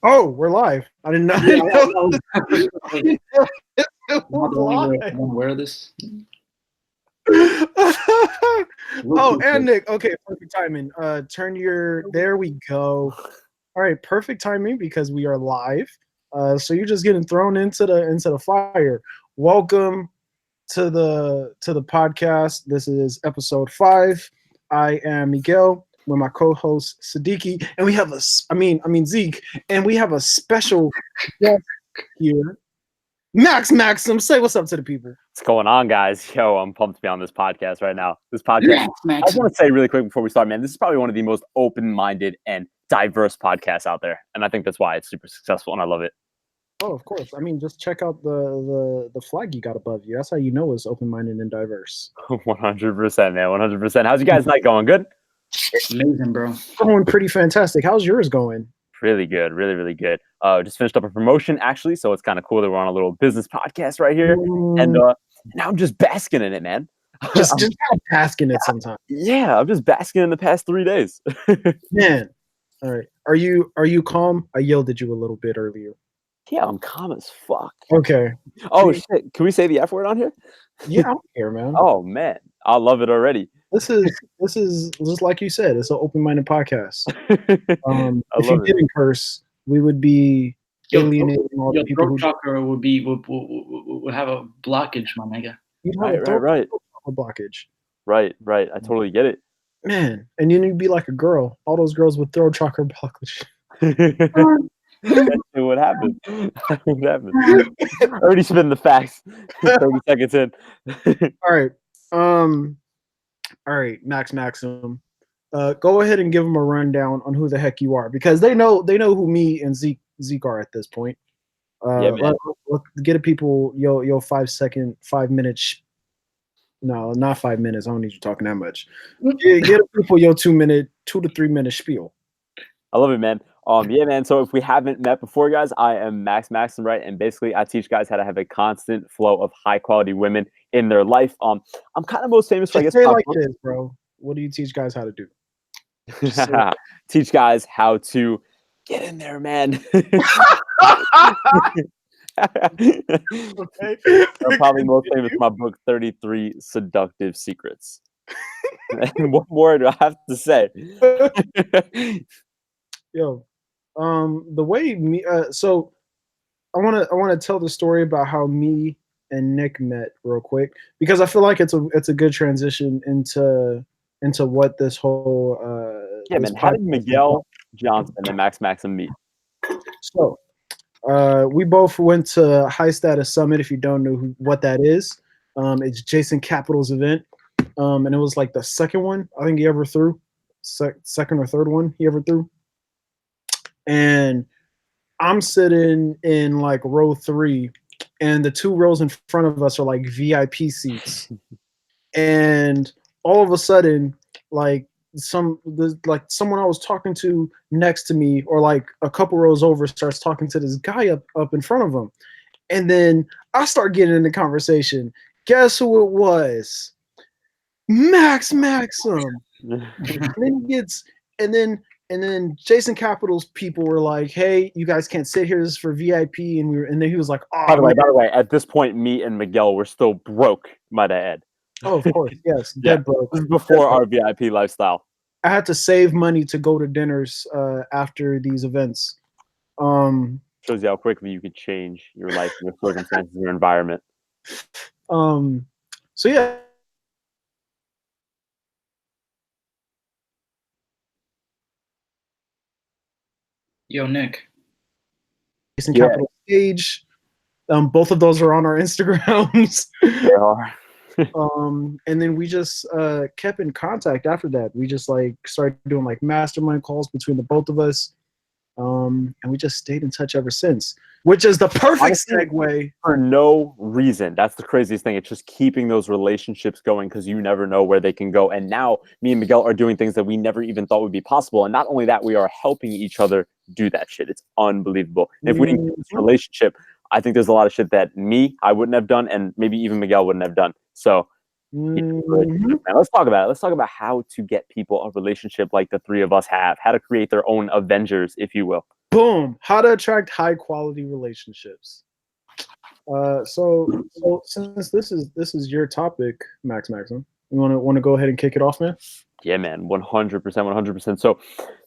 Oh, we're live. I didn't know. Yeah, We're live. aware of this. Oh, and Nick. Okay, perfect timing. Turn your. There we go. All right, perfect timing because we are live. So you're just getting thrown into the fire. Welcome to the podcast. This is episode 5. I am Miguel with my co-host Siddiqui, and we have Zeke, and we have a special guest here. Max Maxim, say what's up to the people. What's going on, guys? Yo, I'm pumped to be on this podcast right now. This podcast, I just want to say really quick before we start, man, this is probably one of the most open-minded and diverse podcasts out there. And I think that's why it's super successful, and I love it. Oh, of course. I mean, just check out the flag you got above you. That's how you know it's open-minded and diverse. 100%, man, 100%. How's you guys' night going? Good? Amazing, bro. Going pretty fantastic. How's yours going? Really good. Really, really good. Just finished up a promotion, actually, so it's kind of cool that we're on a little business podcast right here. And now I'm just basking in it, man. Just kind of basking in it sometimes. Yeah, I'm just basking in the past 3 days. Man. All right. Are you calm? I yelled at you a little bit earlier. Yeah, I'm calm as fuck. Okay. Oh, shit. Can we say the F word on here? Yeah, I don't care, man. Oh, man. I love it already. This is just like you said. It's an open-minded podcast. If you didn't curse, we would be alienating all the people. Your throat chakra would have a blockage, my nigga. You'd have a throat blockage. Right. I totally get it. Man, and then you'd be like a girl. All those girls with throat chakra blockage. What happened? What happened? Already spin the facts. 30 seconds in. All right, Max Maxim. Go ahead and give them a rundown on who the heck you are, because they know who me and Zeke are at this point. Let's get people your 5 minutes. No, not 5 minutes. I don't need you talking that much. Get people your 2 to 3 minute spiel. I love it, man. Yeah, man. So if we haven't met before, guys, I am Max Maxim, right? And basically, I teach guys how to have a constant flow of high quality women in their life. I'm kind of most famous for, I guess, say like this, bro. What do you teach guys how to do? Teach guys how to get in there, man. Okay. I'm probably most famous for my book, 33 Seductive Secrets. And what more do I have to say? Yo, the way me, so I want to tell the story about how me and Nick met real quick, because I feel like it's a good transition into what this whole man. How did Miguel Johnson and Max Maxim meet? So, we both went to High Status Summit. If you don't know what that is, it's Jason Capital's event, and it was like the second one I think he ever threw, second or third one he ever threw. And I'm sitting in like row 3, and the 2 rows in front of us are like VIP seats. And all of a sudden, like someone I was talking to next to me, or like a couple rows over, starts talking to this guy up in front of him. And then I start getting in the conversation. Guess who it was? Max Maxim. And then Jason Capital's people were like, "Hey, you guys can't sit here. This is for VIP." And then he was like, "Oh." By the way, at this point, me and Miguel were still broke, might I add. Oh, of course, yes, dead broke. This is before our VIP lifestyle. I had to save money to go to dinners after these events. Shows you how quickly you could change your life, your circumstances, your environment. So yeah. Yo, Nick. Jason Capital stage. Both of those are on our Instagrams. They are. And then we just kept in contact after that. We just like started doing like mastermind calls between the both of us. And we just stayed in touch ever since, which is the perfect segue. For no reason. That's the craziest thing. It's just keeping those relationships going, because you never know where they can go. And now me and Miguel are doing things that we never even thought would be possible. And not only that, we are helping each other do that shit. It's unbelievable. And if we didn't get this relationship, I think there's a lot of shit that I wouldn't have done, and maybe even Miguel wouldn't have done. So let's talk about it. Let's talk about how to get people a relationship like the 3 of us have, how to create their own Avengers, if you will. Boom. How to attract high quality relationships. So since this is your topic, Max Maxim, you want to go ahead and kick it off, man? Yeah, man, 100%, 100%. So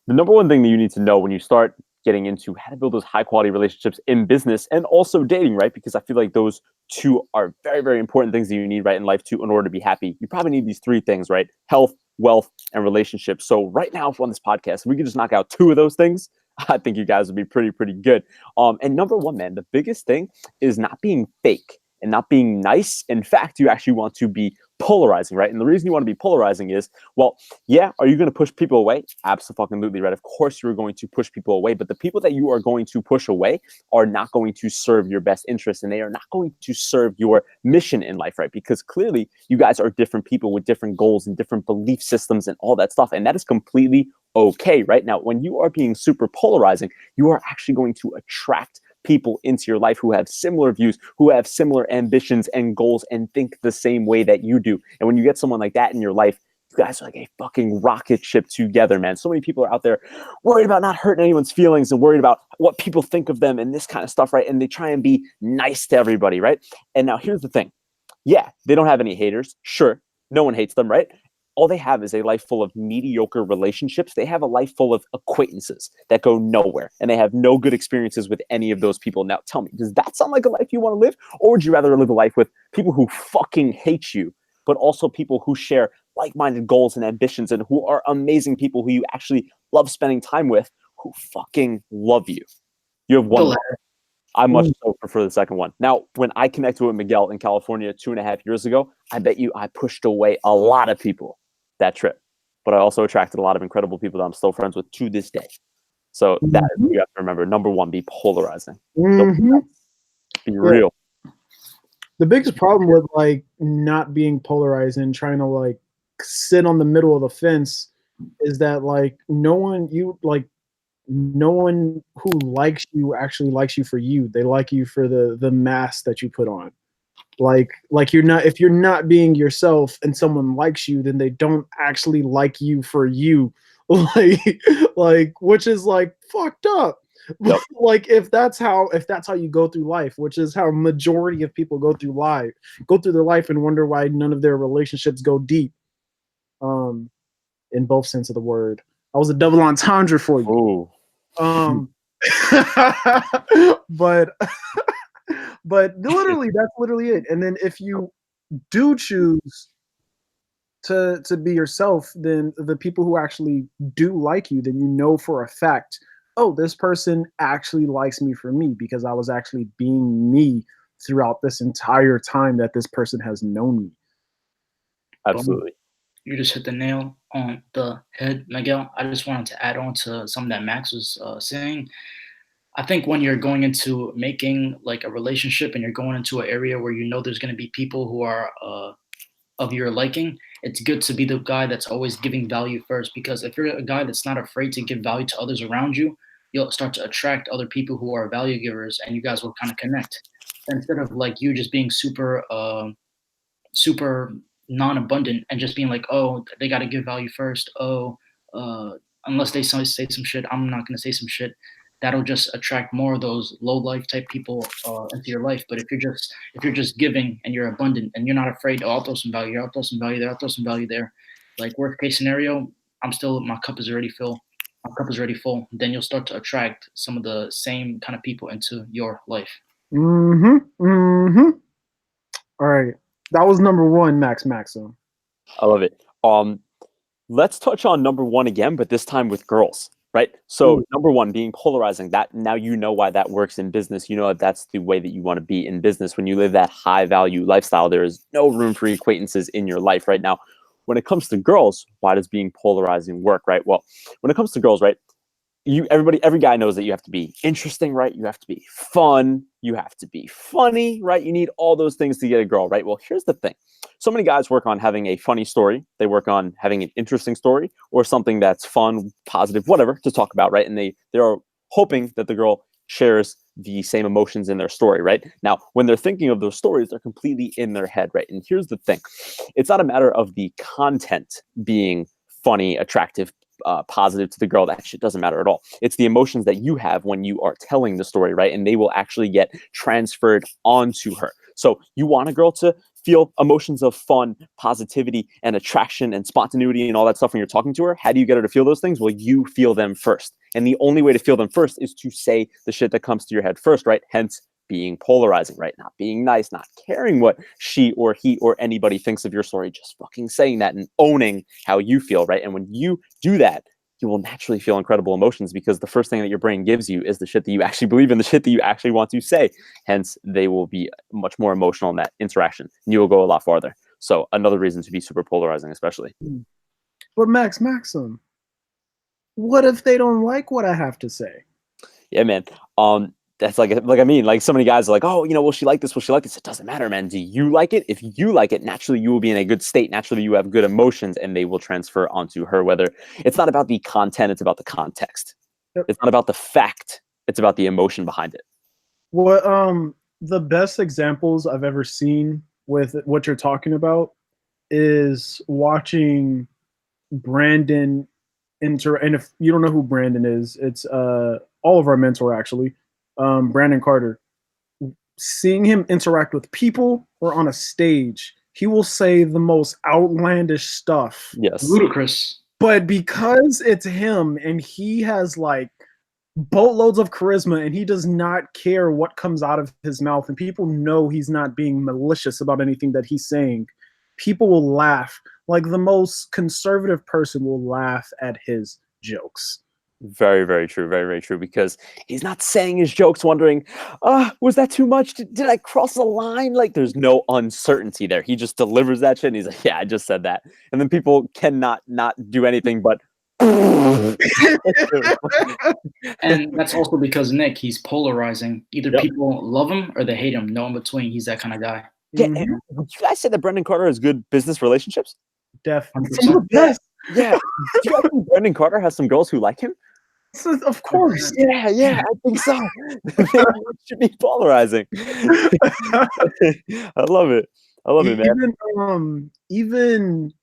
the number one thing that you need to know when you start getting into how to build those high quality relationships in business and also dating, right? Because I feel like those two are very, very important things that you need, right, in life too, in order to be happy. You probably need these three things, right? Health, wealth, and relationships. So right now on this podcast, if we could just knock out two of those things, I think you guys would be pretty good. And number one, man, the biggest thing is not being fake and not being nice. In fact, you actually want to be polarizing, right? And the reason you want to be polarizing is, well, yeah, are you going to push people away? Absolutely, right? Of course you're going to push people away, but the people that you are going to push away are not going to serve your best interest, and they are not going to serve your mission in life, right? Because clearly you guys are different people with different goals and different belief systems and all that stuff, and that is completely okay, right? Now, when you are being super polarizing, you are actually going to attract people into your life who have similar views, who have similar ambitions and goals and think the same way that you do. And when you get someone like that in your life, you guys are like a fucking rocket ship together, man. So many people are out there worried about not hurting anyone's feelings and worried about what people think of them and this kind of stuff, right? And they try and be nice to everybody, right? And now here's the thing. Yeah, they don't have any haters. Sure, no one hates them, right? All they have is a life full of mediocre relationships. They have a life full of acquaintances that go nowhere, and they have no good experiences with any of those people. Now, tell me, does that sound like a life you want to live? Or would you rather live a life with people who fucking hate you, but also people who share like-minded goals and ambitions and who are amazing people who you actually love spending time with, who fucking love you? You have one. I much so prefer the second one. Now, when I connected with Miguel in California 2.5 years ago, I bet you I pushed away a lot of people that trip. But I also attracted a lot of incredible people that I'm still friends with to this day. So that is what you have to remember. Number one, be polarizing. Be real. The biggest problem with like not being polarized and trying to like sit on the middle of the fence is that like no one who likes you actually likes you for you. They like you for the mask that you put on. Like you're not, if you're not being yourself and someone likes you, then they don't actually like you for you. like which is like fucked up. Yep. Like if that's how you go through life, which is how majority of people go through their life and wonder why none of their relationships go deep. In both sense of the word. I was a double entendre for you. Ooh. But literally that's literally it. And then if you do choose to be yourself, then the people who actually do like you, then you know for a fact, oh, this person actually likes me for me because I was actually being me throughout this entire time that this person has known me. Absolutely. You just hit the nail on the head, Miguel. I just wanted to add on to something that Max was saying. I think when you're going into making like a relationship and you're going into an area where you know there's going to be people who are of your liking, it's good to be the guy that's always giving value first. Because if you're a guy that's not afraid to give value to others around you, you'll start to attract other people who are value givers, and you guys will kind of connect. Instead of like you just being super non-abundant and just being like, oh, they got to give value first. Oh, unless they say some shit, I'm not going to say some shit. That'll just attract more of those low life type people into your life. But if you're just giving and you're abundant and you're not afraid, oh, I'll throw some value here, I'll throw some value there, I'll throw some value there. Like worst case scenario, my cup is already full. My cup is already full. Then you'll start to attract some of the same kind of people into your life. All right. That was number one, Max Maxim. I love it. Let's touch on number one again, but this time with girls, right? So number one, being polarizing, that now you know why that works in business. You know that that's the way that you want to be in business. When you live that high value lifestyle, there is no room for acquaintances in your life right now. When it comes to girls, why does being polarizing work, right? Well, when it comes to girls, right? Every guy knows that you have to be interesting, right? You have to be fun. You have to be funny, right? You need all those things to get a girl, right? Well, here's the thing. So many guys work on having a funny story. They work on having an interesting story or something that's fun, positive, whatever to talk about, right? And they're hoping that the girl shares the same emotions in their story, right? Now, when they're thinking of those stories, they're completely in their head, right? And here's the thing. It's not a matter of the content being funny, attractive, positive to the girl, that shit doesn't matter at all. It's the emotions that you have when you are telling the story, right? And they will actually get transferred onto her. So you want a girl to feel emotions of fun, positivity, and attraction and spontaneity and all that stuff when you're talking to her. How do you get her to feel those things? Well, you feel them first. And the only way to feel them first is to say the shit that comes to your head first, right? Hence being polarizing, right? Not being nice, not caring what she or he or anybody thinks of your story, just fucking saying that and owning how you feel, right? And when you do that, you will naturally feel incredible emotions, because the first thing that your brain gives you is the shit that you actually believe in, the shit that you actually want to say. Hence, they will be much more emotional in that interaction, and you will go a lot farther. So another reason to be super polarizing, especially. But Max Maxim, what if they don't like what I have to say? Yeah, man. That's like I mean, like so many guys are like, oh, will she like this? Will she like this? It doesn't matter, man. Do you like it? If you like it, naturally you will be in a good state. Naturally you have good emotions, and they will transfer onto her. Whether it's not about the content, it's about the context. Yep. It's not about the fact. It's about the emotion behind it. What the best examples I've ever seen with what you're talking about is watching Brandon and if you don't know who Brandon is, it's all of our mentor actually, Brandon Carter. Seeing him interact with people or on a stage, he will say the most outlandish stuff. Yes. Ludicrous. But because it's him and he has like boatloads of charisma and he does not care what comes out of his mouth, and people know he's not being malicious about anything that he's saying, people will laugh. Like the most conservative person will laugh at his jokes. Very, very true. Very, very true. Because he's not saying his jokes wondering, was that too much? Did I cross the line? Like, there's no uncertainty there. He just delivers that shit and he's like, yeah, I just said that. And then people cannot not do anything but. And that's also because Nick, he's polarizing. Either people love him or they hate him. No in between. He's that kind of guy. Yeah. And would you guys say that Brendan Carter has good business relationships? Definitely. 100%. Some of the best. Yeah. Do you guys think Brendan Carter has some girls who like him? Of course. Yeah, I think so. It should be polarizing. I love it. I love it, man. Even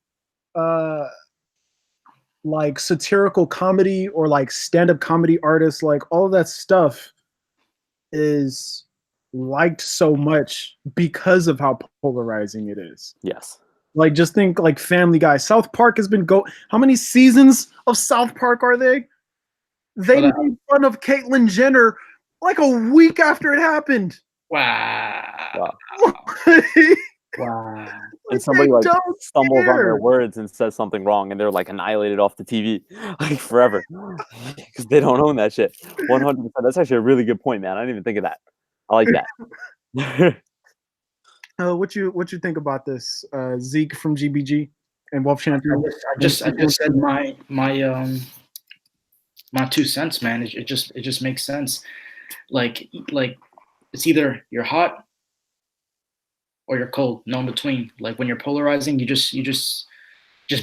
like satirical comedy or like stand-up comedy artists, like all of that stuff is liked so much because of how polarizing it is. Yes. Like just think like Family Guy. South Park has been how many seasons of South Park are they? They made fun of Caitlyn Jenner like a week after it happened. Wow. Wow. And somebody like stumbles on their words and says something wrong, and they're like annihilated off the TV like forever because they don't own that shit. 100%. That's actually a really good point, man. I didn't even think of that. I like that. What you think about this, Zeke from GBG and Wolf Champion? I just said my 2 cents, man. It just makes sense. Like it's either you're hot or you're cold, no in between. Like when you're polarizing, you just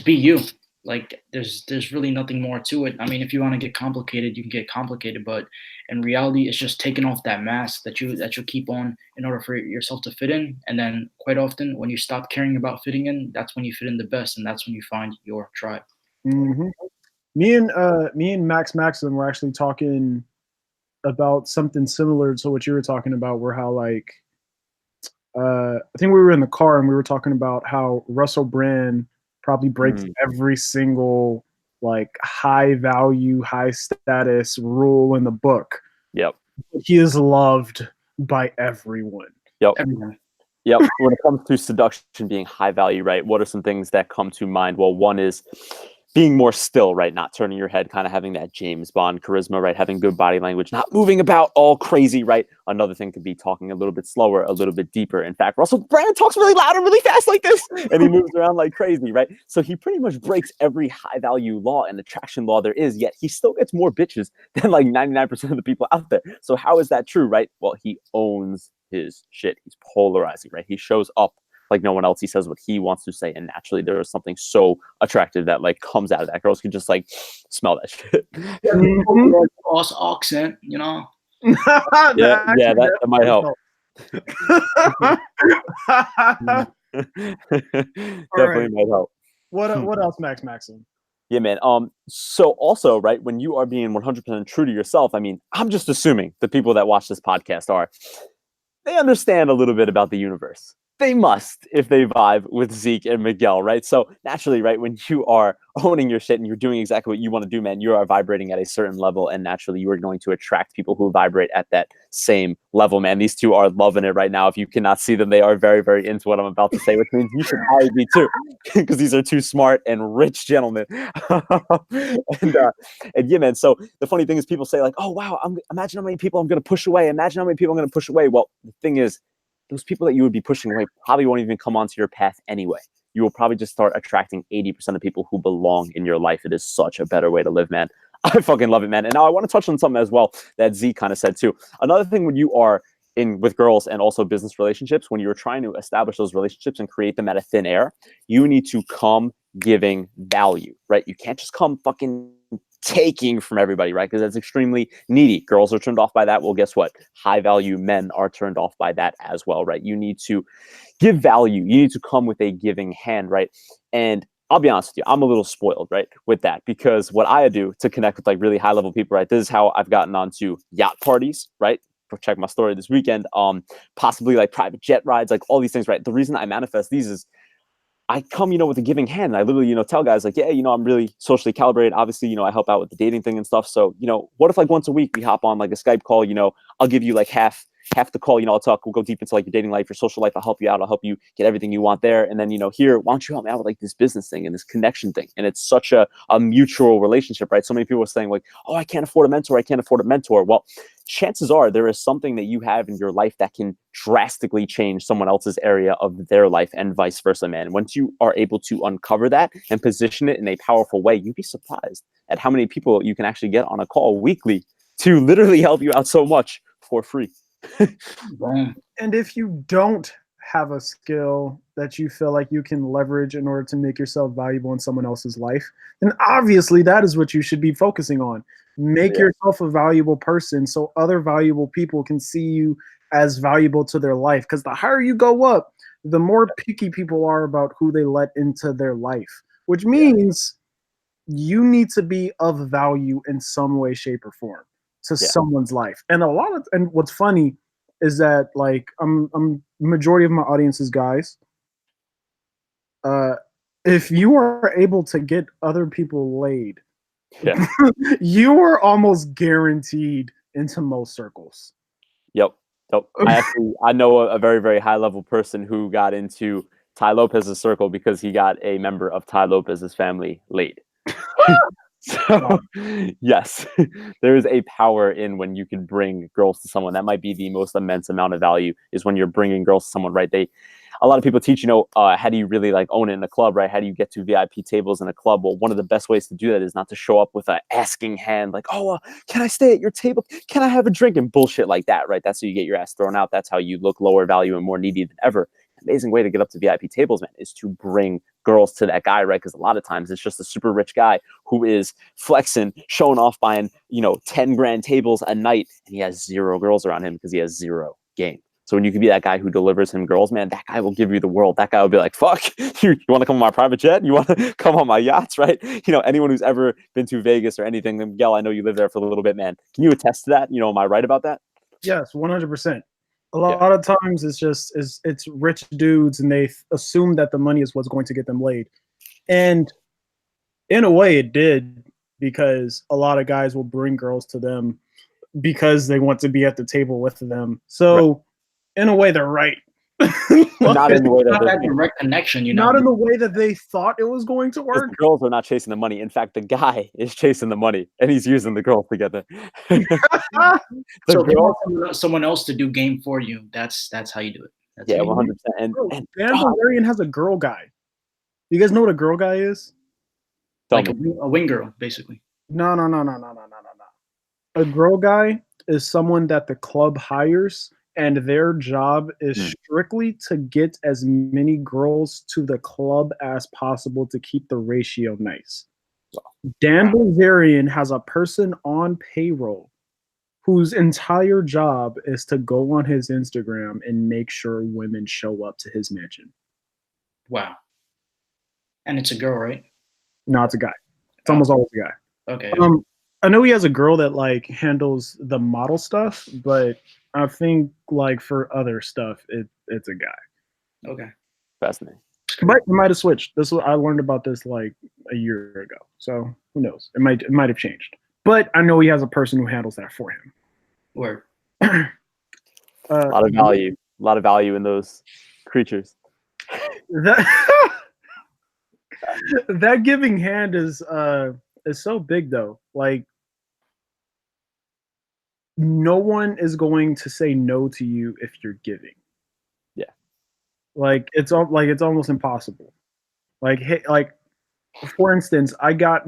be you. Like there's really nothing more to it. I mean, if you want to get complicated, you can get complicated, but in reality, it's just taking off that mask that you keep on in order for yourself to fit in. And then quite often, when you stop caring about fitting in, that's when you fit in the best, and that's when you find your tribe. Mm-hmm. Me and Max Maxim were actually talking about something similar to what you were talking about, where how like I think we were in the car and we were talking about how Russell Brand probably breaks every single like high value, high status rule in the book. Yep. He is loved by everyone. Yep. Everyone. Yep. When it comes to seduction being high value, right? What are some things that come to mind? Well, one is being more still, right? Not turning your head, kind of having that James Bond charisma, right? Having good body language, not moving about all crazy, right? Another thing could be talking a little bit slower, a little bit deeper. In fact, Russell Brand talks really loud and really fast like this, and he moves around like crazy, right? So he pretty much breaks every high value law and attraction law there is, yet he still gets more bitches than like 99% of the people out there. So how is that true, right? Well, he owns his shit. He's polarizing, right? He shows up like no one else. He says what he wants to say, and naturally there is something so attractive that like comes out of that. Girls can just like smell that shit. Awesome accent, you know. that might help. Definitely might help. What else, Max Maxim? Yeah, man. So also, right, when you are being 100% true to yourself, I mean, I'm just assuming the people that watch this podcast they understand a little bit about the universe. They must if they vibe with Zeke and Miguel, right? So naturally, right, when you are owning your shit and you're doing exactly what you want to do, man, you are vibrating at a certain level, and naturally you are going to attract people who vibrate at that same level, man. These two are loving it right now. If you cannot see them, they are very, very into what I'm about to say, which means you should probably be too, because these are two smart and rich gentlemen. and, uh, and yeah, man. So the funny thing is, people say like, "Oh wow, imagine how many people I'm going to push away. Imagine how many people I'm going to push away." Well, the thing is, those people that you would be pushing away probably won't even come onto your path anyway. You will probably just start attracting 80% of people who belong in your life. It is such a better way to live, man. I fucking love it, man. And now I want to touch on something as well that Z kind of said too. Another thing when you are in with girls and also business relationships, when you're trying to establish those relationships and create them out of thin air, you need to come giving value, right? You can't just come fucking taking from everybody, right? Because that's extremely needy. Girls are turned off by that. Well, guess what? High value men are turned off by that as well, right? You need to give value. You need to come with a giving hand, right? And I'll be honest with you, I'm a little spoiled, right, with that, because what I do to connect with like really high level people, right? This is how I've gotten onto yacht parties, right? Check my story this weekend. Possibly like private jet rides, like all these things, right? The reason I manifest these is I come, with a giving hand. And I literally, tell guys like, yeah, I'm really socially calibrated. Obviously, I help out with the dating thing and stuff. So, what if like once a week we hop on like a Skype call, I'll give you like half the call, I'll talk, we'll go deep into like your dating life, your social life. I'll help you out. I'll help you get everything you want there. And then, here, why don't you help me out with like this business thing and this connection thing? And it's such a mutual relationship, right? So many people are saying like, oh, I can't afford a mentor. I can't afford a mentor. Well, chances are there is something that you have in your life that can drastically change someone else's area of their life and vice versa, man. Once you are able to uncover that and position it in a powerful way, you'd be surprised at how many people you can actually get on a call weekly to literally help you out so much for free. And if you don't have a skill that you feel like you can leverage in order to make yourself valuable in someone else's life, then obviously that is what you should be focusing on. Make yourself a valuable person so other valuable people can see you as valuable to their life. Because the higher you go up, the more picky people are about who they let into their life, which means you need to be of value in some way, shape, or form to someone's life. And and what's funny is that like I'm majority of my audience is guys. If you are able to get other people laid, you are almost guaranteed into most circles. Yep. I know a very, very high level person who got into Ty Lopez's circle because he got a member of Ty Lopez's family laid. So yes, there is a power in when you can bring girls to someone. That might be the most immense amount of value is when you're bringing girls to someone, right? A lot of people teach, how do you really like own it in a club, right? How do you get to VIP tables in a club? Well, one of the best ways to do that is not to show up with an asking hand, like, oh, can I stay at your table? Can I have a drink? And bullshit like that, right? That's how you get your ass thrown out. That's how you look lower value and more needy than ever. Amazing way to get up to VIP tables, man, is to bring girls to that guy, right? Because a lot of times it's just a super rich guy who is flexing, showing off, buying, 10 grand tables a night, and he has 0 girls around him because he has 0 game. So when you can be that guy who delivers him girls, man, that guy will give you the world. That guy will be like, fuck, you want to come on my private jet? You want to come on my yachts, right? Anyone who's ever been to Vegas or anything, Miguel, I know you lived there for a little bit, man. Can you attest to that? Am I right about that? Yes, 100%. A lot of times it's rich dudes and they assume that the money is what's going to get them laid. And in a way it did, because a lot of guys will bring girls to them because they want to be at the table with them. So in a way they're right. Not in the way that direct connection, Not in the way that they thought it was going to work. The girls are not chasing the money. In fact, the guy is chasing the money, and he's using the girls to get there. So if you want someone else to do game for you, that's how you do it. That's 100%. And Dan Bilzerian has a girl guy. You guys know what a girl guy is? Like a wing girl, basically. No. A girl guy is someone that the club hires, and their job is strictly to get as many girls to the club as possible to keep the ratio nice. Dan Bilzerian has a person on payroll whose entire job is to go on his Instagram and make sure women show up to his mansion. Wow. And it's a girl, right? No, it's a guy. It's almost always a guy. Okay. I know he has a girl that like handles the model stuff, but I think like for other stuff, it's a guy. Okay. Fascinating. It might have switched. I learned about this like a year ago, so who knows? It might have changed. But I know he has a person who handles that for him. Word. A lot of value. A lot of value in those creatures. That giving hand is so big though. Like no one is going to say no to you if you're giving. Yeah. Like it's almost impossible. Like hey, like for instance, I got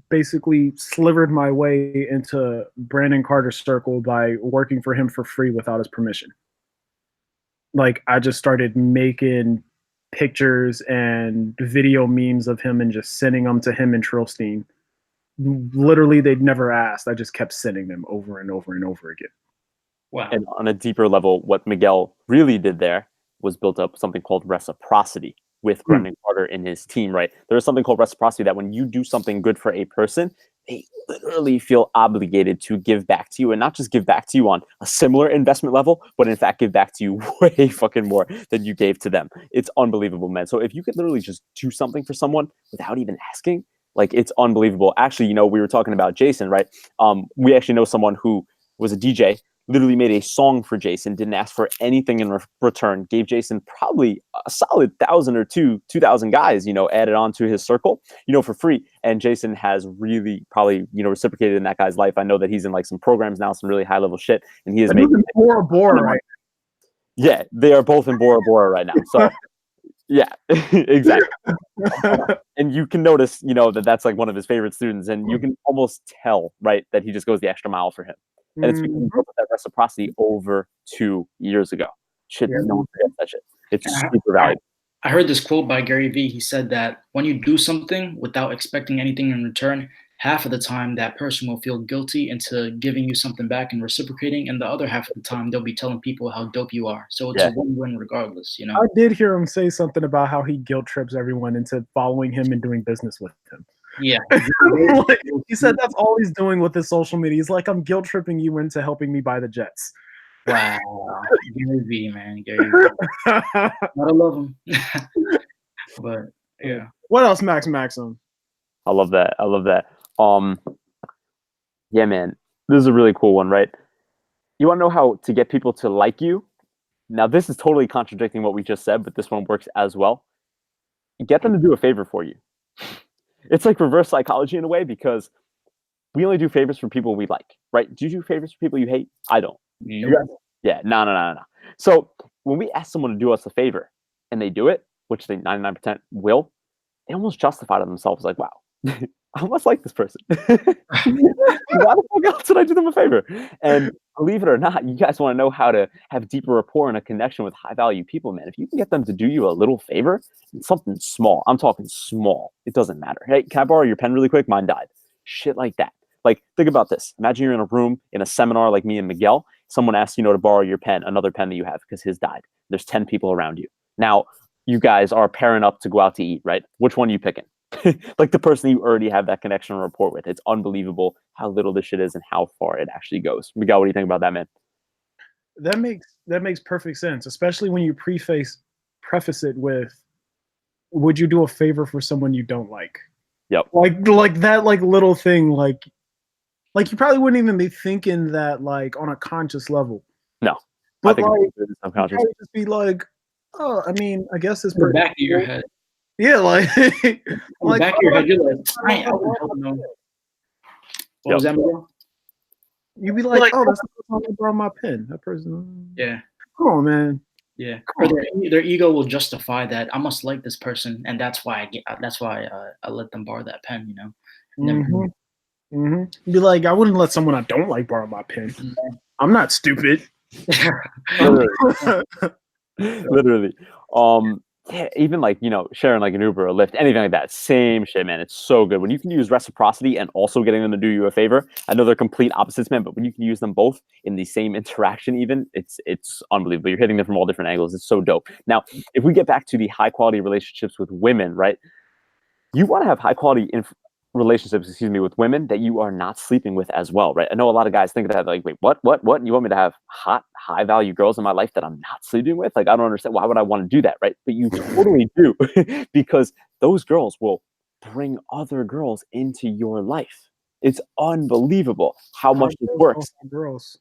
basically slivered my way into Brandon Carter's circle by working for him for free without his permission. Like I just started making pictures and video memes of him and just sending them to him and Trilstein. Literally, they'd never asked. I just kept sending them over and over and over again. Wow. And on a deeper level, what Miguel really did there was built up something called reciprocity with Brendan Carter and his team, right? There is something called reciprocity that when you do something good for a person, they literally feel obligated to give back to you, and not just give back to you on a similar investment level, but in fact give back to you way fucking more than you gave to them. It's unbelievable, man. So if you could literally just do something for someone without even asking, like it's unbelievable. Actually, you know, we were talking about Jason, right? We actually know someone who was a DJ, literally made a song for Jason, didn't ask for anything in return, gave Jason probably a solid 1,000 or 2,000 guys, you know, added on to his circle, you know, for free. And Jason has really probably, you know, reciprocated in that guy's life. I know that he's in like some programs now, some really high level shit. And he is making Bora Bora right now. Yeah, they are both in Bora Bora right now. So yeah, exactly. And you can notice, you know, that that's like one of his favorite students, and you can almost tell, right, that he just goes the extra mile for him. And it's because we built that reciprocity over 2 years ago. Shit, no one forgets that shit. It's super valuable. I heard this quote by Gary Vee. He said that when you do something without expecting anything in return, half of the time that person will feel guilty into giving you something back and reciprocating, and the other half of the time they'll be telling people how dope you are. So it's a win-win regardless, you know? I did hear him say something about how he guilt trips everyone into following him and doing business with him. Yeah. Like, he said that's all he's doing with his social media. He's like, I'm guilt tripping you into helping me buy the jets. Wow. Gary Vee, man. Gary Vee. Gotta love him. But yeah. What else, Max Maxim? I love that. I love that. Yeah, man. This is a really cool one, right? You want to know how to get people to like you? Now, this is totally contradicting what we just said, but this one works as well. Get them to do a favor for you. It's like reverse psychology in a way, because we only do favors for people we like, right? Do you do favors for people you hate? I don't. Nope. Yeah, no. So when we ask someone to do us a favor and they do it, which they 99% will, they almost justify to themselves like, wow, I must like this person. Why the fuck else did I do them a favor? And believe it or not, you guys want to know how to have deeper rapport and a connection with high value people, man. If you can get them to do you a little favor, something small, I'm talking small, it doesn't matter. Hey, can I borrow your pen really quick? Mine died. Shit like that. Like, think about this. Imagine you're in a room in a seminar like me and Miguel. Someone asks, you know, to borrow your pen, another pen that you have because his died. There's 10 people around you. Now, you guys are pairing up to go out to eat, right? Which one are you picking? Like the person you already have that connection or rapport with. It's unbelievable how little this shit is and how far it actually goes. Miguel, what do you think about that, man? That makes perfect sense, especially when you preface it with, would you do a favor for someone you don't like? Yep. Like that little thing, like you probably wouldn't even be thinking that like on a conscious level. No. But I think like it's subconscious. you'd just be like, oh, I mean, I guess this in the back of your head. Yeah, like in the back of your head, you're like, I wouldn't help no. What was that, Miguel? You'd be like, oh, that's the person who borrowed my pen. That person. Yeah. Come on, man. Yeah. Or their ego will justify that I must like this person, and that's why I let them borrow that pen. You know. You'd be like, I wouldn't let someone I don't like borrow my pen. Mm-hmm. I'm not stupid. Literally. Yeah, even like, you know, sharing like an Uber or Lyft, anything like that, same shit, man. It's so good when you can use reciprocity and also getting them to do you a favor. I know they're complete opposites, man, but when you can use them both in the same interaction, even it's unbelievable. You're hitting them from all different angles. It's so dope. Now, if we get back to the high quality relationships with women, right? you want to have high quality relationships, with women that you are not sleeping with as well, right? I know a lot of guys think of that like, wait, what? You want me to have hot, high value girls in my life that I'm not sleeping with? Like, I don't understand. Why would I want to do that, right? But you totally do, because those girls will bring other girls into your life. It's unbelievable how much this works. Girls.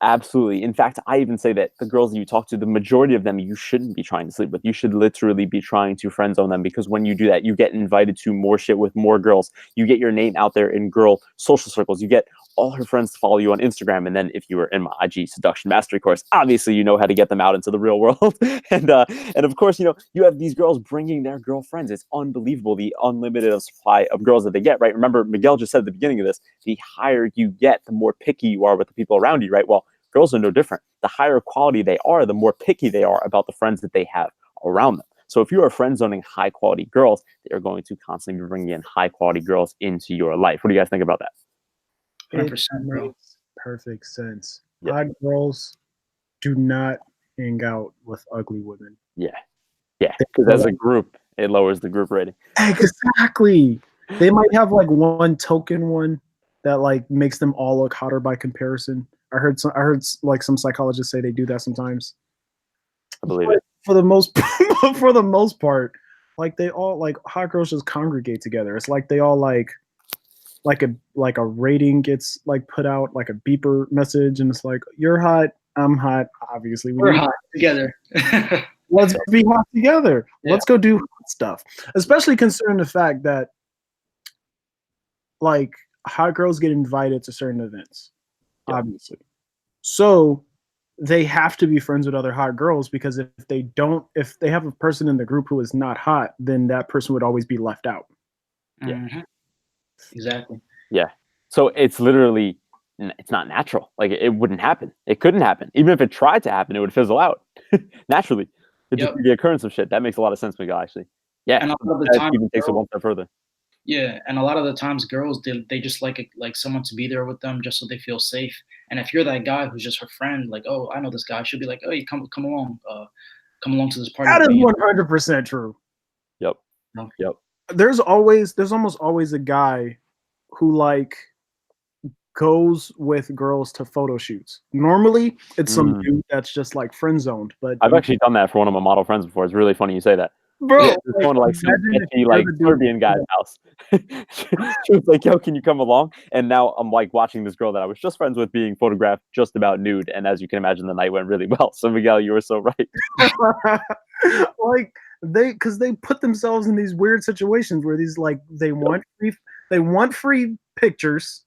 Absolutely. In fact, I even say that the girls that you talk to, the majority of them, you shouldn't be trying to sleep with. You should literally be trying to friend zone them, because when you do that, you get invited to more shit with more girls. You get your name out there in girl social circles. You get all her friends to follow you on Instagram. And then if you were in my IG seduction mastery course, obviously you know how to get them out into the real world. and of course, you have these girls bringing their girlfriends. It's unbelievable, the unlimited supply of girls that they get, right? Remember, Miguel just said at the beginning of this, the higher you get, the more picky you are with the people around you, right? Well, girls are no different. The higher quality they are, the more picky they are about the friends that they have around them. So if you are friend zoning high quality girls, they are going to constantly be bringing in high quality girls into your life. What do you guys think about that? 100%, bro. Makes perfect sense. Yeah. Hot girls do not hang out with ugly women. Yeah. Because as a group, it lowers the group rating. Exactly. They might have like one token one that like makes them all look hotter by comparison. I heard like some psychologists say they do that sometimes. I believe it. For the most part, like they all like hot girls just congregate together. It's like they all like a rating gets like put out, like a beeper message, and it's like, you're hot, I'm hot, obviously we're hot together. Let's be hot together. Yeah. Let's go do hot stuff. Especially considering the fact that like hot girls get invited to certain events, obviously. So they have to be friends with other hot girls, because if they have a person in the group who is not hot, then that person would always be left out. Mm-hmm. Exactly. Yeah. So it's literally, it's not natural. Like it wouldn't happen. It couldn't happen. Even if it tried to happen, it would fizzle out naturally. It's just the occurrence of shit. That makes a lot of sense, Miguel, actually. Yeah. And a lot of the time, even takes it one step further. Yeah, and a lot of the times girls they just like someone to be there with them just so they feel safe. And if you're that guy who's just her friend, like, oh, I know this guy, she'll be like, oh, you come along to this party. That is 100% true. Yep. No. Yep. There's almost always a guy who like goes with girls to photo shoots. Normally it's some dude that's just like friend zoned, but I've actually done that for one of my model friends before. It's really funny you say that. Bro, just going to like some pitchy, like Serbian guy's house. She was like, yo, can you come along? And now I'm like watching this girl that I was just friends with being photographed just about nude. And as you can imagine, the night went really well. So Miguel, you were so right. Like because they put themselves in these weird situations where these like they want free pictures,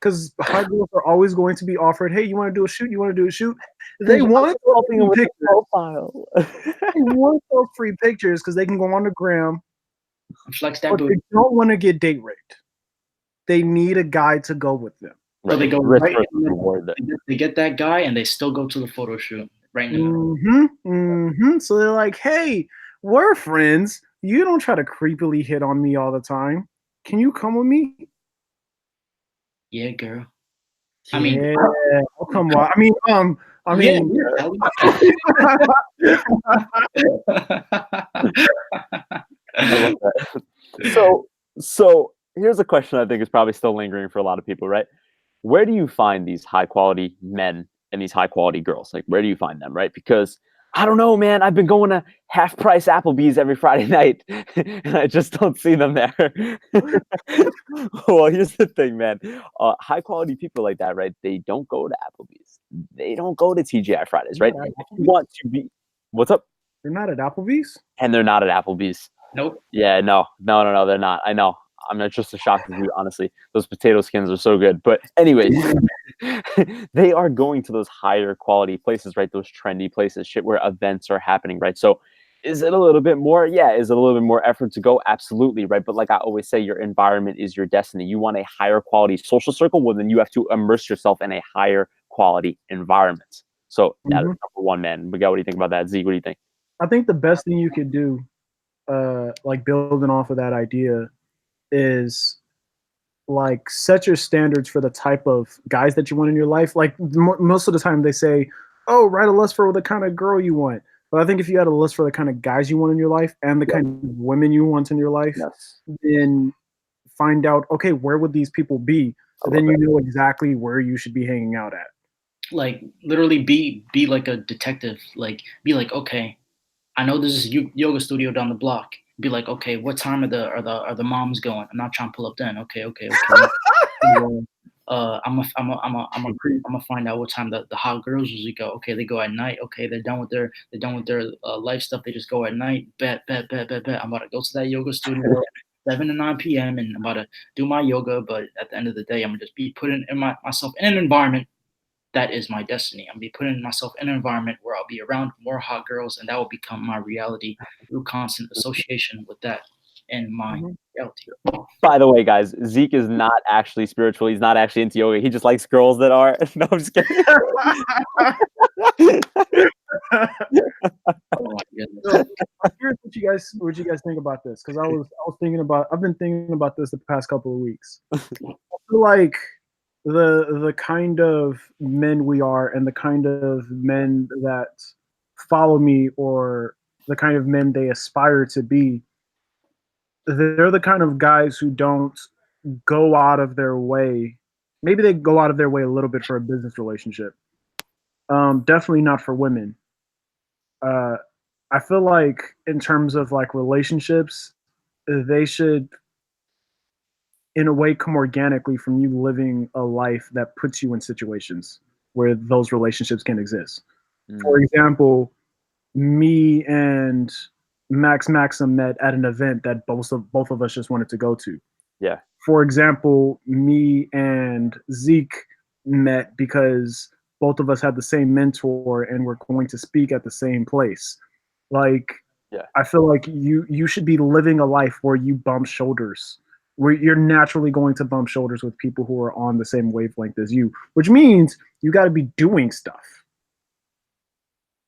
because hot girls are always going to be offered, hey, you want to do a shoot? You want to do a shoot? They want helping with the profile. They want those free pictures because they can go on the gram. Flex that but they don't want to get date raped. They need a guy to go with them. So they go right they get that guy and they still go to the photo shoot right now. So they're like, hey, we're friends. You don't try to creepily hit on me all the time. Can you come with me? Yeah, girl. I mean, I'll come on. I mean, So here's a question I think is probably still lingering for a lot of people, right? Where do you find these high quality men and these high quality girls? Like, where do you find them, right? Because I don't know, man. I've been going to half price Applebee's every Friday night, and I just don't see them there. Well, here's the thing, man. High quality people like that, right? They don't go to Applebee's. They don't go to TGI Fridays, right? If you want to be, what's up? They're not at Applebee's? And they're not at Applebee's. Nope. Yeah, no, they're not. I know. I'm not just a shock to you, honestly. Those potato skins are so good. But anyways, they are going to those higher quality places, right? Those trendy places, shit where events are happening, right? So is it a little bit more? Yeah. Is it a little bit more effort to go? Absolutely, right? But like I always say, your environment is your destiny. You want a higher quality social circle, well, then you have to immerse yourself in a higher quality environment. So that is number one, man. Miguel, what do you think about that? Zeke, what do you think? I think the best thing you could do, like building off of that idea, is like set your standards for the type of guys that you want in your life. Like most of the time they say, oh, write a list for the kind of girl you want. But I think if you had a list for the kind of guys you want in your life and the kind of women you want in your life, Yes. then find out, okay, where would these people be? So then you know exactly where you should be hanging out at. Like literally be like a detective. Like be like, okay, I know there's this yoga studio down the block. Be like, okay, what time are the moms going? I'm not trying to pull up then. Okay. I'm gonna find out what time the hot girls usually go. Okay, they go at night. Okay, they're done with their life stuff. They just go at night. Bet. I'm about to go to that yoga studio 7 to 9 p.m. and I'm about to do my yoga. But at the end of the day, I'm gonna just be putting myself in an environment that is my destiny. I'm gonna be putting myself in an environment where I'll be around more hot girls, and that will become my reality through constant association with that in my reality. By the way, guys, Zeke is not actually spiritual. He's not actually into yoga. He just likes girls that are. No, I'm just kidding. Oh my goodness. So, here's what you guys think about this, because I've been thinking about this the past couple of weeks. I feel like the kind of men we are and the kind of men that follow me, or the kind of men they aspire to be, they're the kind of guys who don't go out of their way. Maybe they go out of their way a little bit for a business relationship. Definitely not for women. Uh, I feel like in terms of like relationships, they should, in a way, come organically from you living a life that puts you in situations where those relationships can exist. For example, me and Max Maxim met at an event that both of us just wanted to go to. Yeah. For example, me and Zeke met because both of us had the same mentor and we're going to speak at the same place. Like, Yeah. I feel like you should be living a life where you bump shoulders, where you're naturally going to bump shoulders with people who are on the same wavelength as you, which means you got to be doing stuff.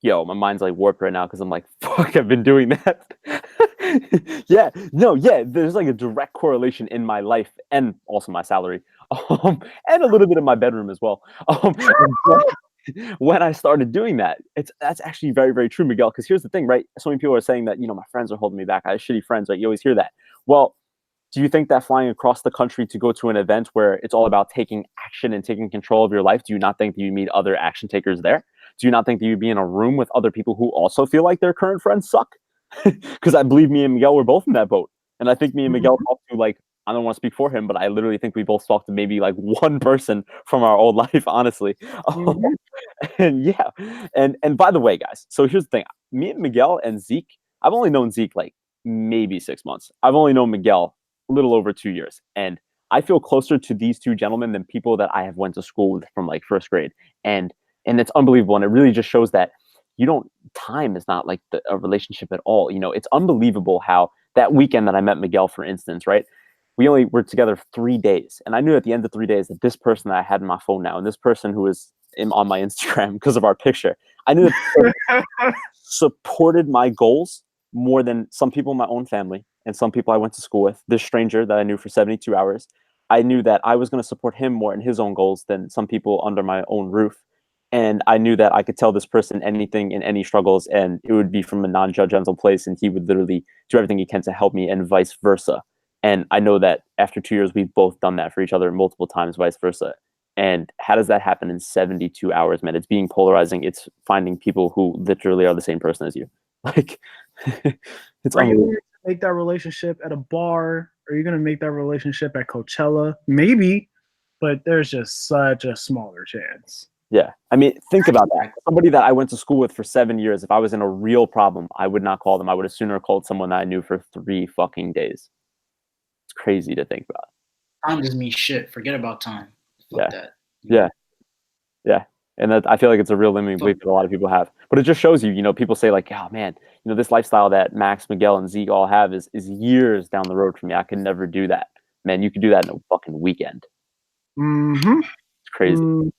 Yo, my mind's like warped right now because I'm like, fuck, I've been doing that. There's like a direct correlation in my life and also my salary, and a little bit of my bedroom as well. When I started doing that, that's actually very, very true, Miguel. Because here's the thing, right? So many people are saying that, my friends are holding me back. I have shitty friends, right? You always hear that. Well, do you think that flying across the country to go to an event where it's all about taking action and taking control of your life, do you not think that you meet other action takers there? Do you not think that you'd be in a room with other people who also feel like their current friends suck? Because I believe me and Miguel were both in that boat. And I think me and Miguel talked to, like, I don't want to speak for him, but I literally think we both talked to maybe like one person from our old life, honestly. And by the way, guys, so here's the thing. Me and Miguel and Zeke, I've only known Zeke like maybe 6 months. I've only known Miguel a little over 2 years. And I feel closer to these two gentlemen than people that I have went to school with from like first grade. And it's unbelievable. And it really just shows that time is not like a relationship at all. It's unbelievable how that weekend that I met Miguel, for instance, right? We only were together 3 days. And I knew at the end of 3 days that this person that I had in my phone now, and this person who is on my Instagram because of our picture, I knew that supported my goals more than some people in my own family and some people I went to school with. This stranger that I knew for 72 hours, I knew that I was going to support him more in his own goals than some people under my own roof. And I knew that I could tell this person anything in any struggles, and it would be from a non-judgmental place, and he would literally do everything he can to help me, and vice versa. And I know that after 2 years, we've both done that for each other multiple times, vice versa. And how does that happen in 72 hours, man? It's being polarizing. It's finding people who literally are the same person as you. Like, it's Are you unbelievable. going to make that relationship at a bar? Are you going to make that relationship at Coachella? Maybe, but there's just such a smaller chance. Yeah. I mean, think about that. Somebody that I went to school with for 7 years, if I was in a real problem, I would not call them. I would have sooner called someone that I knew for 3 fucking days. It's crazy to think about. Time doesn't mean shit. Forget about time. Fuck that. Yeah. And that, I feel like it's a real limiting belief that a lot of people have. But it just shows you, people say like, oh man, this lifestyle that Max, Miguel, and Zeke all have is years down the road for me. I could never do that. Man, you could do that in a fucking weekend. Mm-hmm. It's crazy.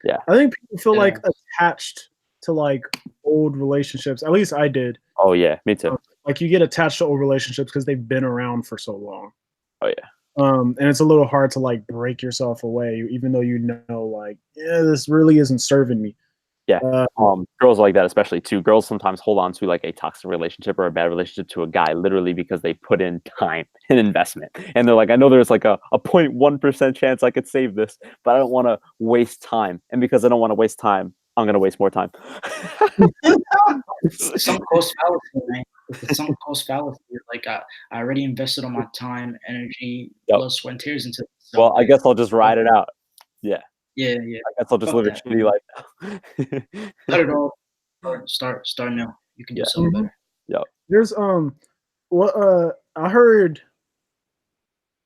Yeah. I think people feel like attached to like old relationships. At least I did. Oh yeah, me too. Like you get attached to old relationships because they've been around for so long. Oh yeah. And it's a little hard to like break yourself away, even though like, yeah, this really isn't serving me. Yeah. Girls like that, especially too. Girls sometimes hold on to like a toxic relationship or a bad relationship to a guy literally because they put in time and investment. And they're like, I know there's like a 0.1% chance I could save this, but I don't want to waste time. And because I don't want to waste time, I'm going to waste more time. Some cost fallacy, man. It's some cost fallacy. Like I already invested all my time, energy, blood, sweat, and tears into this. So well, I guess I'll just ride it out. Yeah. Yeah. I guess I'll just live a shitty life now. Cut it all. Start now. You can do something better. Yeah. There's I heard.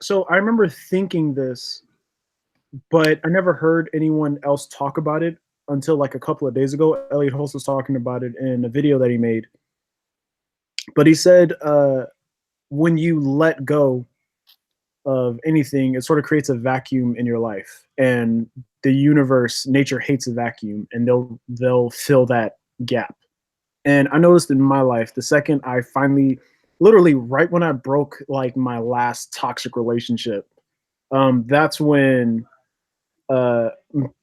So I remember thinking this, but I never heard anyone else talk about it until like a couple of days ago. Elliot Holst was talking about it in a video that he made. But he said when you let go of anything, it sort of creates a vacuum in your life. And the universe, nature hates a vacuum, and they'll fill that gap. And I noticed in my life, the second I finally, literally right when I broke like my last toxic relationship, that's when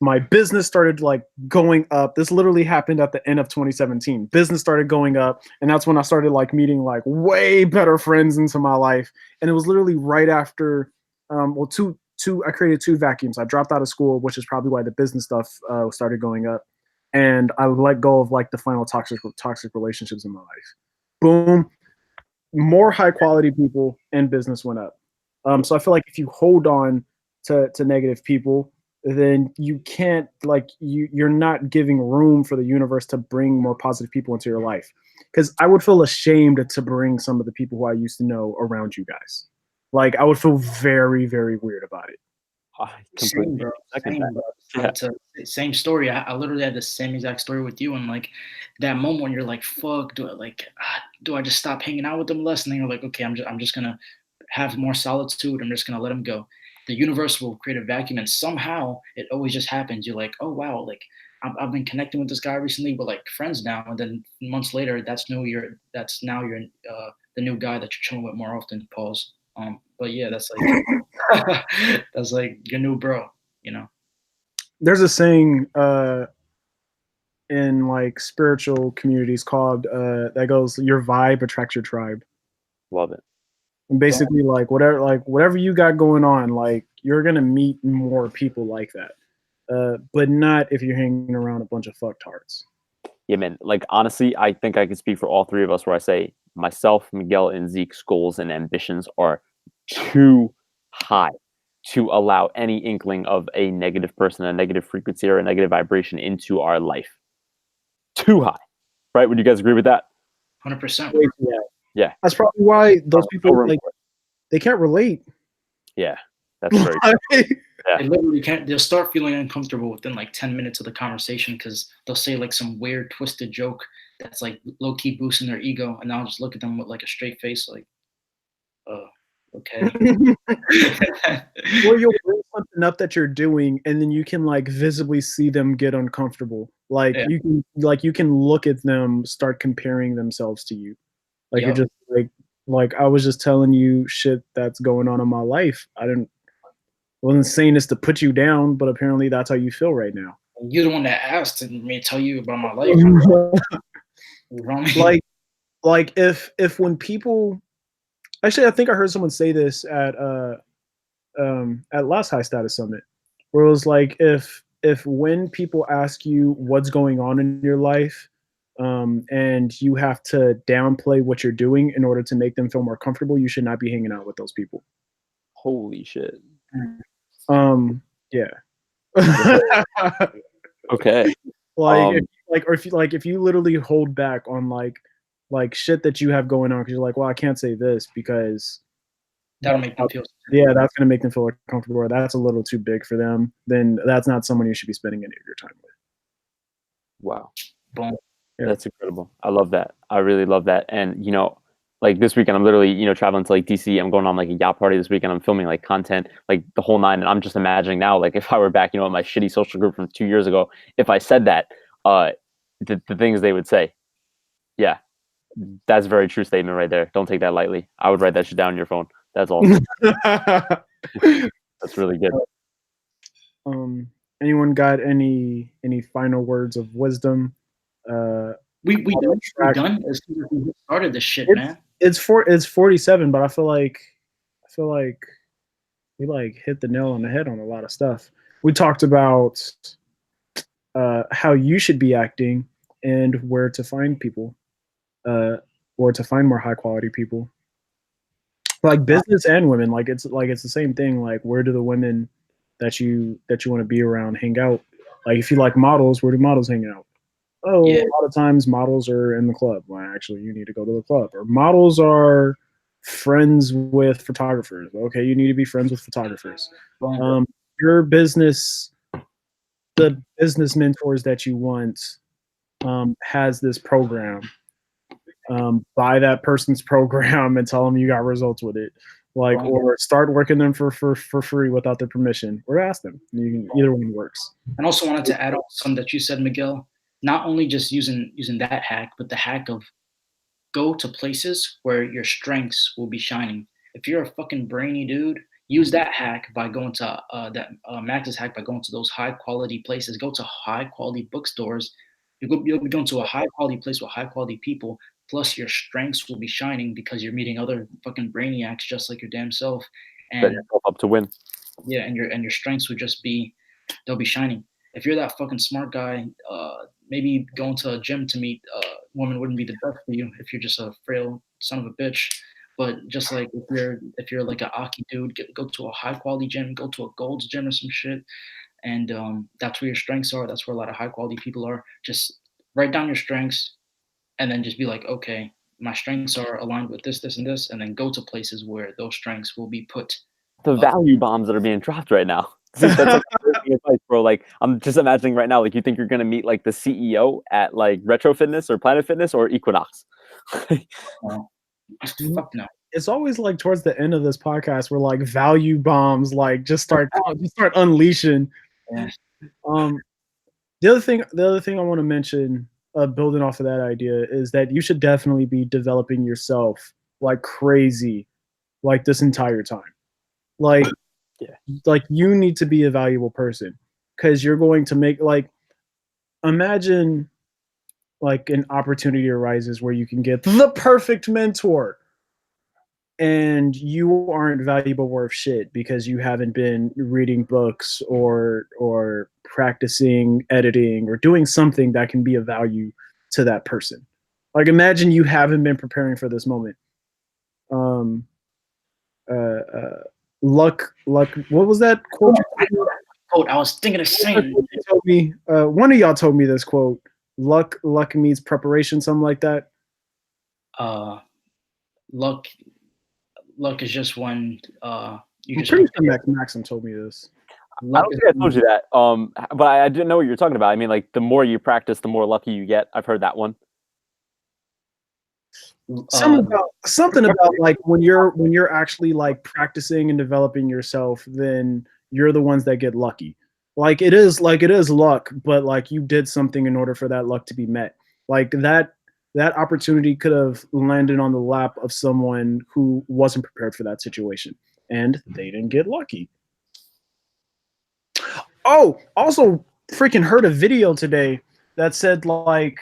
my business started like going up. This literally happened at the end of 2017. Business started going up, and that's when I started like meeting like way better friends into my life. And it was literally right after, I created 2 vacuums. I dropped out of school, which is probably why the business stuff started going up. And I let go of like the final toxic relationships in my life. Boom, more high quality people and business went up. So I feel like if you hold on to negative people, then you can't like you're not giving room for the universe to bring more positive people into your life. Because I would feel ashamed to bring some of the people who I used to know around you guys. Like I would feel very, very weird about it. Same, bro. Same story. I literally had the same exact story with you. And like that moment when you're like, fuck, do I just stop hanging out with them less? And then you're like, okay, I'm just gonna have more solitude. I'm just gonna let them go. The universe will create a vacuum, and somehow it always just happens. You're like, oh wow, like I've been connecting with this guy recently, but like friends now. And then months later, that's now you're the new guy that you're chilling with more often. Pause. But yeah, that's like that's like your new bro, you know. There's a saying in like spiritual communities called that goes, your vibe attracts your tribe. Love it. And basically like whatever you got going on, like you're gonna meet more people like that. But not if you're hanging around a bunch of fucktards. Yeah, man. Like honestly, I think I can speak for all 3 of us where I say myself, Miguel, and Zeke's goals and ambitions are too high to allow any inkling of a negative person, a negative frequency, or a negative vibration into our life. Too high, right? Would you guys agree with that? 100%. Yeah. That's probably why those people like they can't relate. Yeah, that's very true. Yeah. They literally can't. They'll start feeling uncomfortable within like 10 minutes of the conversation because they'll say like some weird twisted joke that's like low key boosting their ego, and I'll just look at them with like a straight face, like, okay. Or you'll bring something up that you're doing, and then you can like visibly see them get uncomfortable. Like you can look at them start comparing themselves to you. Like you're just like I was just telling you shit that's going on in my life. I wasn't saying this to put you down, but apparently that's how you feel right now. You're the one that asked me to tell you about my life. like if when people, actually I think I heard someone say this at last High Status Summit, where it was like if when people ask you what's going on in your life, and you have to downplay what you're doing in order to make them feel more comfortable, you should not be hanging out with those people. Holy shit. Yeah. Okay. If you literally hold back on like shit that you have going on because you're like, well, I can't say this because that'll make them feel. Yeah, that's gonna make them feel uncomfortable, or that's a little too big for them. Then that's not someone you should be spending any of your time with. Wow. Boom. Yeah. That's incredible. I love that. I really love that. And like this weekend, I'm literally, traveling to like DC. I'm going on like a yacht party this weekend. I'm filming like content, like the whole 9. And I'm just imagining now, like if I were back, in my shitty social group from 2 years ago, if I said that, the things they would say. Yeah, that's a very true statement right there. Don't take that lightly. I would write that shit down on your phone. That's awesome. That's really good. Anyone got any final words of wisdom? We done. We track. done as soon as we started this shit, It's man. it's 47, but I feel like we like hit the nail on the head on a lot of stuff. We talked about how you should be acting and where to find people, or to find more high quality people, like business and women. Like it's the same thing. Like where do the women that you want to be around hang out? Like if you like models, where do models hang out? Oh, Yeah. a lot of times models are in the club. Well, actually, you need to go to the club. Or models are friends with photographers. Okay, you need to be friends with photographers. Your business, the business mentors that you want, has this program. Buy that person's program and tell them you got results with it. Like, or start working them for free without their permission, or ask them. Either one works. And also wanted to add on some that you said, Miguel. Not only just using that hack, but the hack of go to places where your strengths will be shining. If you're a fucking brainy dude, use that hack by going to Max's hack by going to those high quality places. Go to high quality bookstores. You'll be going to a high quality place with high quality people. Plus, your strengths will be shining because you're meeting other fucking brainiacs just like your damn self. Set And yourself up to win. yeah, and your strengths would just be, they'll be shining. If you're that fucking smart guy, maybe going to a gym to meet a woman wouldn't be the best for you if you're just a frail son of a bitch. But just like if you're like a Aki dude, go to a high quality gym, go to a Gold's gym or some shit, and that's where your strengths are. That's where a lot of high quality people are. Just write down your strengths, and then just be like, okay, my strengths are aligned with this, this, and this, and then go to places where those strengths will be put. The value bombs that are being dropped right now. That's like advice, bro. Like I'm just imagining right now, like you think you're gonna meet like the CEO at like Retro Fitness or Planet Fitness or Equinox. Fuck no. It's always like towards the end of this podcast where like value bombs like just start unleashing. Yeah. The other thing I want to mention, building off of that idea, is that you should definitely be developing yourself like crazy, like this entire time. Like, like you need to be a valuable person because you're going to make, like, imagine like an opportunity arises where you can get the perfect mentor and you aren't valuable worth shit because you haven't been reading books or practicing editing or doing something that can be of value to that person. Like imagine you haven't been preparing for this moment. Luck, what was that quote? Quote, I was thinking of saying. Told me, one of y'all told me this quote. Luck means preparation, something like that. Luck is just when you just. Pretty sure Max Maxim told me this. I don't think I told you that. But I didn't know what you were talking about. I mean, like the more you practice, the more lucky you get. I've heard that one. Something about like when you're actually like practicing and developing yourself, then you're the ones that get lucky. Like it is luck, but like you did something in order for that luck to be met. Like that opportunity could have landed on the lap of someone who wasn't prepared for that situation, and they didn't get lucky. Oh, also freaking heard a video today that said like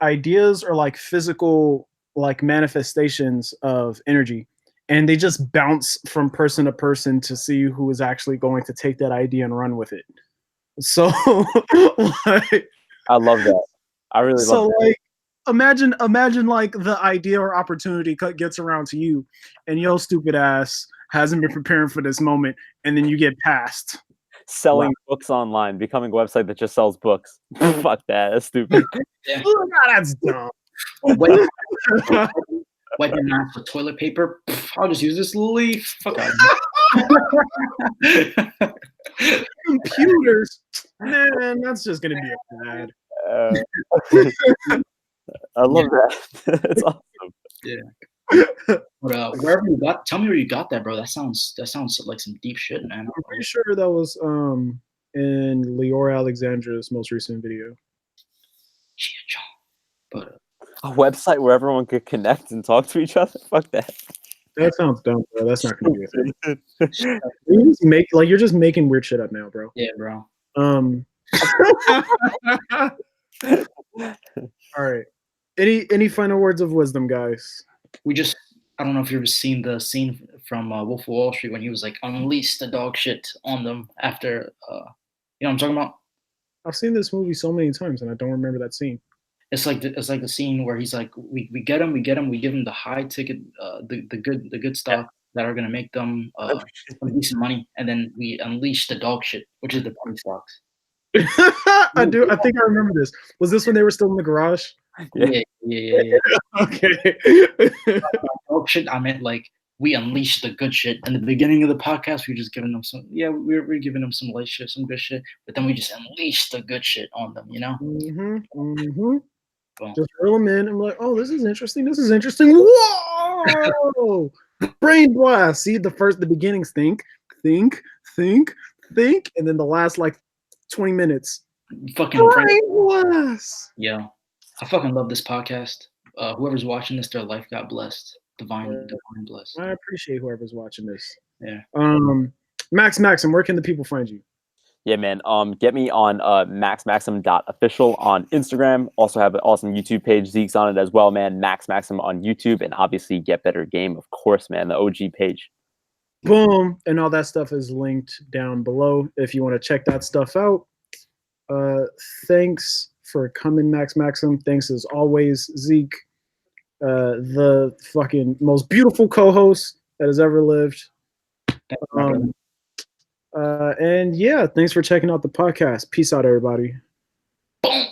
ideas are like physical like manifestations of energy, and they just bounce from person to person to see who is actually going to take that idea and run with it. So like, I love that. I really love that. Like imagine like the idea or opportunity gets around to you and your stupid ass hasn't been preparing for this moment, and then you get passed. Selling books online, becoming a website that just sells books. Fuck that. That's stupid. Yeah. That's dumb. Wipe your mouth with toilet paper. I'll just use this leaf. Fuck out. Computers. Man, that's just gonna be a bad. I love that. It's awesome. Yeah. But wherever you got, tell me where you got that, bro. That sounds like some deep shit, man. I'm pretty sure that was in Leora Alexandra's most recent video. But a website where everyone could connect and talk to each other. Fuck that. That sounds dumb, bro. That's not gonna be a thing. You're just making weird shit up now, bro. Yeah, bro. Um, all right. Any final words of wisdom, guys? I don't know if you've ever seen the scene from Wolf of Wall Street when he was like unleashed the dog shit on them after, you know what I'm talking about? I've seen this movie so many times and I don't remember that scene. It's like the scene where he's like, we give him the high ticket, the good stuff that are gonna make them some decent money, and then we unleash the dog shit, which is the penny stocks. I do. I think I remember this. Was this when they were still in the garage? Yeah. Okay. Dog shit. I meant like we unleash the good shit. In the beginning of the podcast, we were just giving them some. Yeah, we're giving them some light shit, some good shit, but then we just unleash the good shit on them. You know. Boom. Just reel them in. I'm like, oh, this is interesting. This is interesting. Whoa! Brain blast. See, the beginnings think, and then the last like 20 minutes. Fucking brain blast. Yeah, I fucking love this podcast. Whoever's watching this, their life got blessed. Divine blessed. I appreciate whoever's watching this. Yeah. Max Maxim, where can the people find you? Yeah, man. Get me on maxmaxim.official on Instagram. Also have an awesome YouTube page. Zeke's on it as well, man. Max Maxim on YouTube, and obviously Get Better Game, of course, man. The OG page. Boom, and all that stuff is linked down below if you want to check that stuff out. Thanks for coming, Max Maxim. Thanks as always, Zeke, the fucking most beautiful co-host that has ever lived. And yeah, thanks for checking out the podcast. Peace out, everybody. Boom.